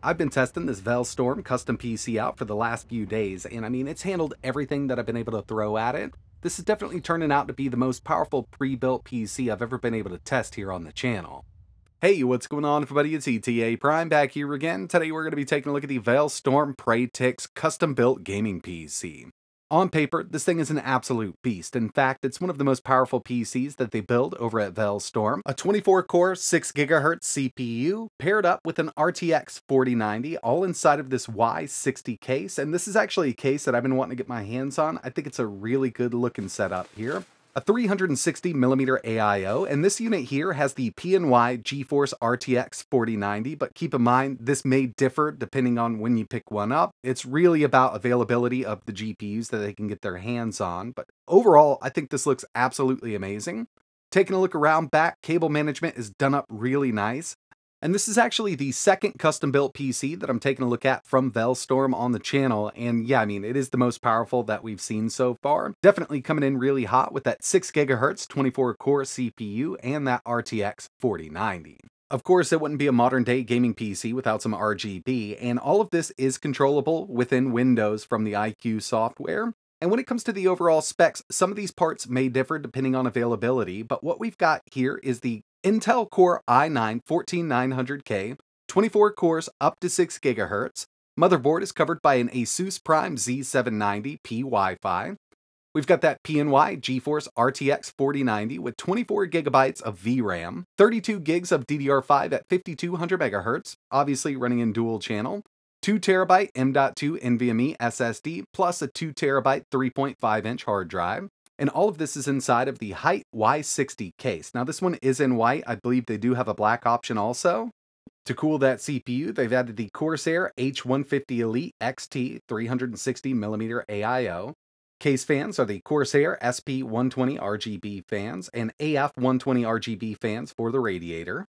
I've been testing this Velztorm custom PC out for the last few days, and I mean, it's handled everything that I've been able to throw at it. This is definitely turning out to be the most powerful pre-built PC I've ever been able to test here on the channel. Hey, what's going on everybody? It's ETAPRIME back here again. Today we're going to be taking a look at the Velztorm Praetix custom-built gaming PC. On paper, this thing is an absolute beast. In fact, it's one of the most powerful PCs that they build over at Velztorm. A 24-core, 6GHz CPU paired up with an RTX 4090, all inside of this Y60 case. And this is actually a case that I've been wanting to get my hands on. I think it's a really good looking setup here. A 360mm AIO, and this unit here has the PNY GeForce RTX 4090, but keep in mind, this may differ depending on when you pick one up. It's really about availability of the GPUs that they can get their hands on, but overall, I think this looks absolutely amazing. Taking a look around back, cable management is done up really nice. And this is actually the second custom-built PC that I'm taking a look at from Velztorm on the channel, and yeah, I mean, it is the most powerful that we've seen so far. Definitely coming in really hot with that 6GHz 24-core CPU and that RTX 4090. Of course, it wouldn't be a modern-day gaming PC without some RGB, and all of this is controllable within Windows from the iCUE software. And when it comes to the overall specs, some of these parts may differ depending on availability, but what we've got here is the Intel Core i9-14900K, 24 cores up to 6GHz. Motherboard is covered by an Asus Prime Z790P Wi-Fi. We've got that PNY GeForce RTX 4090 with 24GB of VRAM, 32GB of DDR5 at 5200MHz, obviously running in dual channel, 2TB M.2 NVMe SSD, plus a 2TB 3.5-inch hard drive. And all of this is inside of the Height Y60 case. Now this one is in white. I believe they do have a black option also. To cool that CPU, they've added the Corsair H150 Elite XT 360mm AIO. Case fans are the Corsair SP120 RGB fans and AF120 RGB fans for the radiator.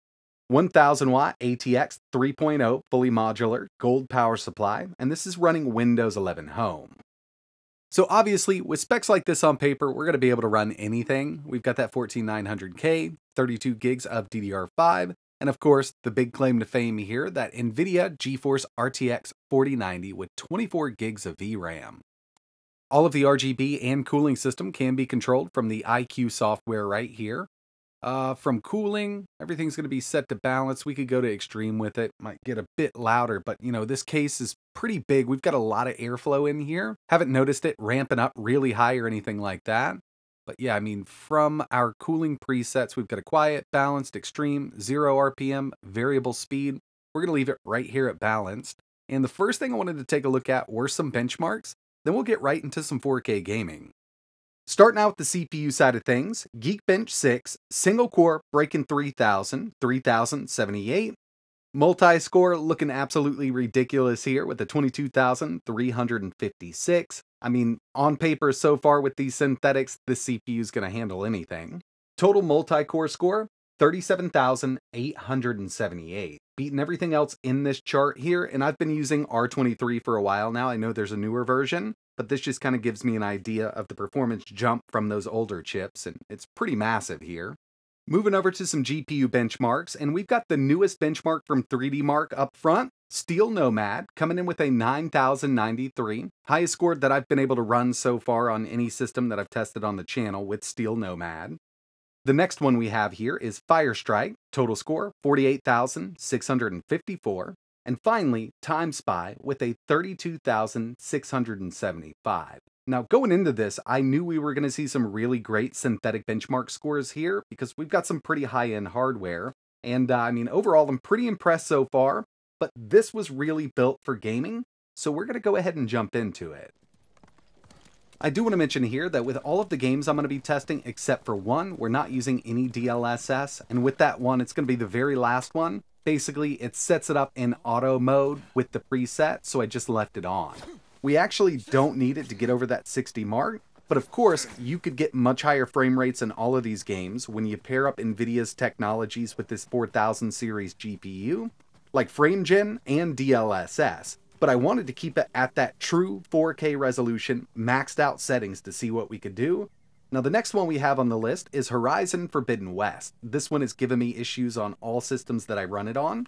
1000 watt ATX 3.0 fully modular gold power supply, and this is running Windows 11 Home. So obviously, with specs like this on paper, we're going to be able to run anything. We've got that 14900K, 32 gigs of DDR5, and of course, the big claim to fame here, that Nvidia GeForce RTX 4090 with 24 gigs of VRAM. All of the RGB and cooling system can be controlled from the iCUE software right here. From cooling, everything's going to be set to balance. We could go to extreme with it, might get a bit louder, but you know, this case is pretty big. We've got a lot of airflow in here. Haven't noticed it ramping up really high or anything like that. But yeah, I mean, from our cooling presets, we've got a quiet, balanced, extreme, 0 RPM, variable speed. We're going to leave it right here at balanced. And the first thing I wanted to take a look at were some benchmarks. Then we'll get right into some 4K gaming. Starting out with the CPU side of things, Geekbench 6, single core breaking 3078. Multi-score looking absolutely ridiculous here with the 22,356. I mean, on paper so far with these synthetics, this CPU is going to handle anything. Total multi-core score, 37,878. Beating everything else in this chart here, and I've been using R23 for a while now. I know there's a newer version, but this just kind of gives me an idea of the performance jump from those older chips, and it's pretty massive here. Moving over to some GPU benchmarks, and we've got the newest benchmark from 3D Mark up front, Steel Nomad, coming in with a 9,093, highest score that I've been able to run so far on any system that I've tested on the channel with Steel Nomad. The next one we have here is Firestrike, total score 48,654. And finally, Time Spy with a 32,675. Now, going into this, I knew we were going to see some really great synthetic benchmark scores here because we've got some pretty high-end hardware. And I mean, overall, I'm pretty impressed so far, but this was really built for gaming, so we're going to go ahead and jump into it. I do want to mention here that with all of the games I'm going to be testing, except for one, we're not using any DLSS, and with that one, it's going to be the very last one. Basically, it sets it up in auto mode with the preset, so I just left it on. We actually don't need it to get over that 60 mark, but of course, you could get much higher frame rates in all of these games when you pair up Nvidia's technologies with this 4000 series GPU, like FrameGen and DLSS. But I wanted to keep it at that true 4K resolution, maxed out settings to see what we could do. Now the next one we have on the list is Horizon Forbidden West. This one has given me issues on all systems that I run it on.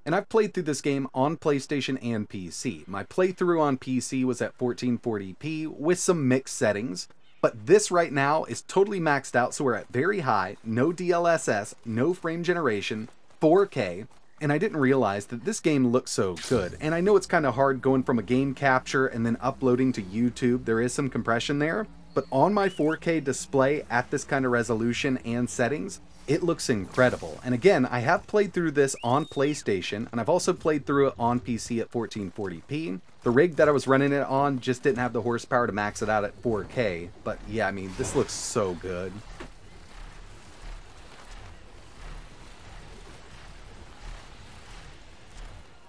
And I've played through this game on PlayStation and PC. My playthrough on PC was at 1440p with some mixed settings, but this right now is totally maxed out, so we're at very high, no DLSS, no frame generation, 4K, and I didn't realize that this game looks so good. And I know it's kind of hard going from a game capture and then uploading to YouTube. There is some compression there, but on my 4K display at this kind of resolution and settings, it looks incredible. And again, I have played through this on PlayStation, and I've also played through it on PC at 1440p. The rig that I was running it on just didn't have the horsepower to max it out at 4K, but yeah, I mean, this looks so good.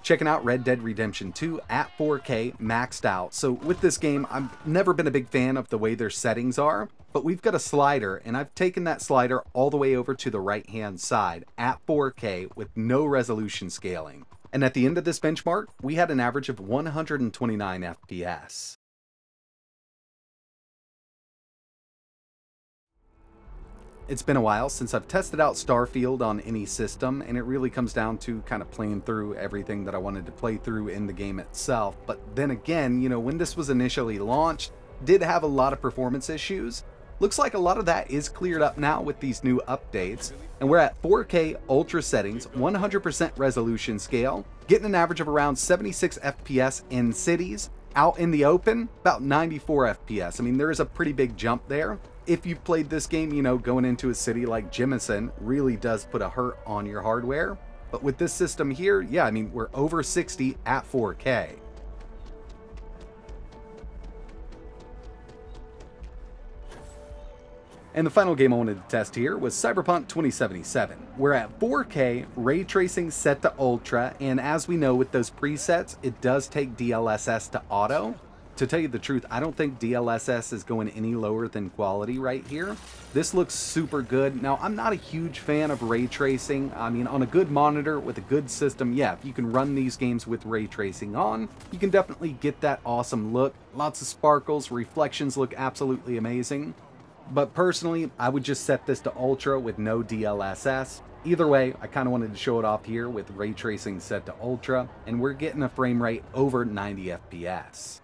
Checking out Red Dead Redemption 2 at 4K maxed out. So with this game, I've never been a big fan of the way their settings are, but we've got a slider, and I've taken that slider all the way over to the right-hand side at 4K with no resolution scaling. And at the end of this benchmark, we had an average of 129 FPS. It's been a while since I've tested out Starfield on any system, and it really comes down to kind of playing through everything that I wanted to play through in the game itself. But then again, you know, when this was initially launched, did have a lot of performance issues. Looks like a lot of that is cleared up now with these new updates, and we're at 4K Ultra settings, 100% resolution scale, getting an average of around 76 FPS in cities. Out in the open, about 94 FPS. I mean, there is a pretty big jump there. If you've played this game, you know, going into a city like Jemison really does put a hurt on your hardware. But with this system here, yeah, I mean, we're over 60 at 4K. And the final game I wanted to test here was Cyberpunk 2077. We're at 4K, ray tracing set to ultra, and as we know with those presets, it does take DLSS to auto. To tell you the truth, I don't think DLSS is going any lower than quality right here. This looks super good. Now, I'm not a huge fan of ray tracing. I mean, on a good monitor with a good system, yeah, if you can run these games with ray tracing on, you can definitely get that awesome look. Lots of sparkles, reflections look absolutely amazing. But personally, I would just set this to ultra with no DLSS. Either way, I kind of wanted to show it off here with ray tracing set to ultra, and we're getting a frame rate over 90 FPS.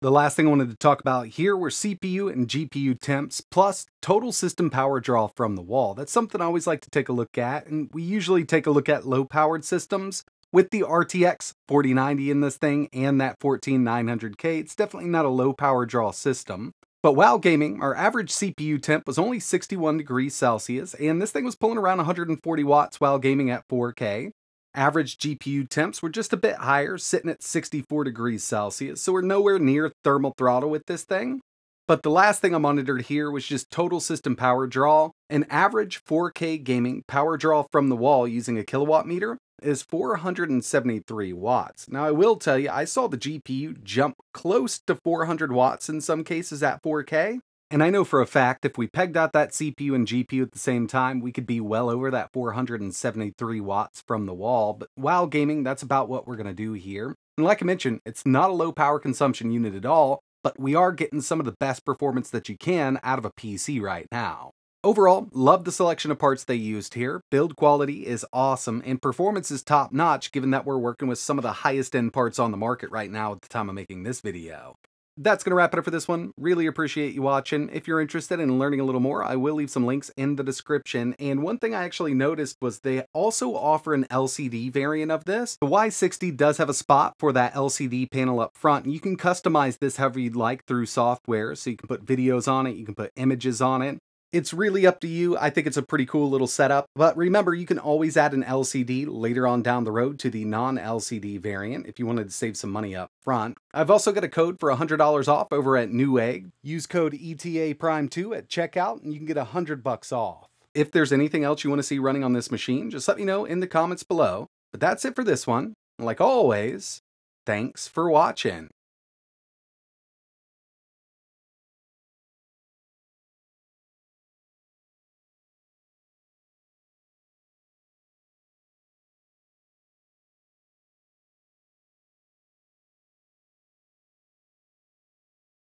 The last thing I wanted to talk about here were CPU and GPU temps, plus total system power draw from the wall. That's something I always like to take a look at, and we usually take a look at low-powered systems. With the RTX 4090 in this thing and that 14900K, it's definitely not a low-power draw system. But while gaming, our average CPU temp was only 61 degrees Celsius, and this thing was pulling around 140 watts while gaming at 4K. Average GPU temps were just a bit higher, sitting at 64 degrees Celsius, so we're nowhere near thermal throttle with this thing. But the last thing I monitored here was just total system power draw. An average 4K gaming power draw from the wall using a kilowatt meter is 473 watts. Now I will tell you, I saw the GPU jump close to 400 watts in some cases at 4K. And I know for a fact if we pegged out that CPU and GPU at the same time, we could be well over that 473 watts from the wall. But while gaming, that's about what we're going to do here. And like I mentioned, it's not a low power consumption unit at all, but we are getting some of the best performance that you can out of a PC right now. Overall, love the selection of parts they used here. Build quality is awesome, and performance is top notch given that we're working with some of the highest end parts on the market right now at the time of making this video. That's going to wrap it up for this one. Really appreciate you watching. If you're interested in learning a little more, I will leave some links in the description. And one thing I actually noticed was they also offer an LCD variant of this. The Y60 does have a spot for that LCD panel up front, and you can customize this however you'd like through software. So you can put videos on it, you can put images on it. It's really up to you. I think it's a pretty cool little setup, but remember, you can always add an LCD later on down the road to the non-LCD variant if you wanted to save some money up front. I've also got a code for $100 off over at Newegg. Use code ETAPRIME2 at checkout and you can get $100 off. If there's anything else you want to see running on this machine, just let me know in the comments below. But that's it for this one. Like always, thanks for watching.